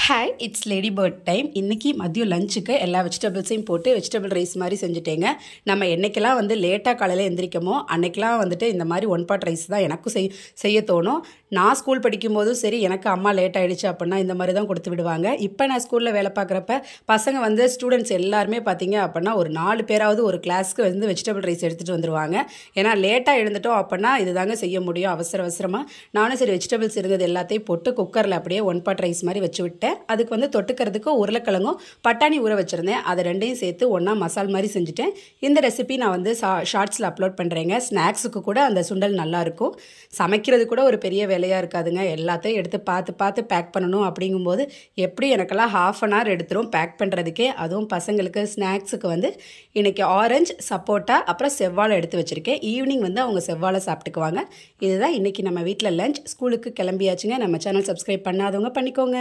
Hi it's lady bird time. இன்றைக்கி மதியம் லஞ்சுக்கு எல்லா வெஜிடபிள்ஸையும் போட்டு வெஜிடபிள் ரைஸ் மாதிரி செஞ்சுட்டேங்க. நம்ம என்றைக்கெல்லாம் லேட்டாக காலையில் எந்திரிக்கமோ அன்றைக்கெலாம் இந்த மாதிரி ஒன் பாட் ரைஸ் தான் எனக்கும் செய்ய தோணும். நான் ஸ்கூல் படிக்கும்போதும் சரி, எனக்கு அம்மா லேட் ஆகிடுச்சு அப்படின்னா இந்த மாதிரி தான் கொடுத்து விடுவாங்க. இப்போ நான் ஸ்கூலில் வேலை பார்க்குறப்ப பசங்க ஸ்டூடெண்ட்ஸ் எல்லாருமே பார்த்திங்க அப்படின்னா ஒரு 4 பேராவது ஒரு கிளாஸ்க்கு வெஜிடபிள் ரைஸ் எடுத்துகிட்டு வந்துடுவாங்க. ஏன்னா லேட்டாக எழுந்துட்டோம் அப்படின்னா இது தாங்க செய்ய முடியும் அவசரமாக. நானும் சரி வெஜிடபிள்ஸ் இருந்தது எல்லாத்தையும் போட்டு குக்கரில் அப்படியே ஒன் பாட் ரைஸ் மாதிரி வச்சு விட்டு அதுக்கு தொட்டுக்கிறதுக்கு உருளைக்கிழங்கும் பட்டாணி ஊற வச்சுருந்தேன். அதை ரெண்டையும் சேர்த்து ஒன்றா மசால் மாதிரி செஞ்சுட்டேன். இந்த ரெசிபி நான் ஷார்ட்ஸில் அப்லோட் பண்ணுறேங்க. ஸ்நாக்ஸுக்கு கூட அந்த சுண்டல் நல்லாயிருக்கும். சமைக்கிறது கூட ஒரு பெரிய வேலையாக இருக்காதுங்க. எல்லாத்தையும் எடுத்து பார்த்து பேக் பண்ணணும். அப்படிங்கும்போது எப்படி எனக்கெல்லாம் ½ அன் ஹவர் எடுத்துரும் பேக் பண்ணுறதுக்கே. அதுவும் பசங்களுக்கு ஸ்நாக்ஸுக்கு இன்றைக்கி ஆரஞ்சு, சப்போட்டா, அப்புறம் செவ்வாழை எடுத்து வச்சுருக்கேன். ஈவினிங் அவங்க செவ்வாழை சாப்பிட்டுக்குவாங்க. இதுதான் இன்றைக்கி நம்ம வீட்டில் லஞ்ச். ஸ்கூலுக்கு கிளம்பியாச்சுங்க. நம்ம சேனல் சப்ஸ்கிரைப் பண்ணாதவங்க பண்ணிக்கோங்க.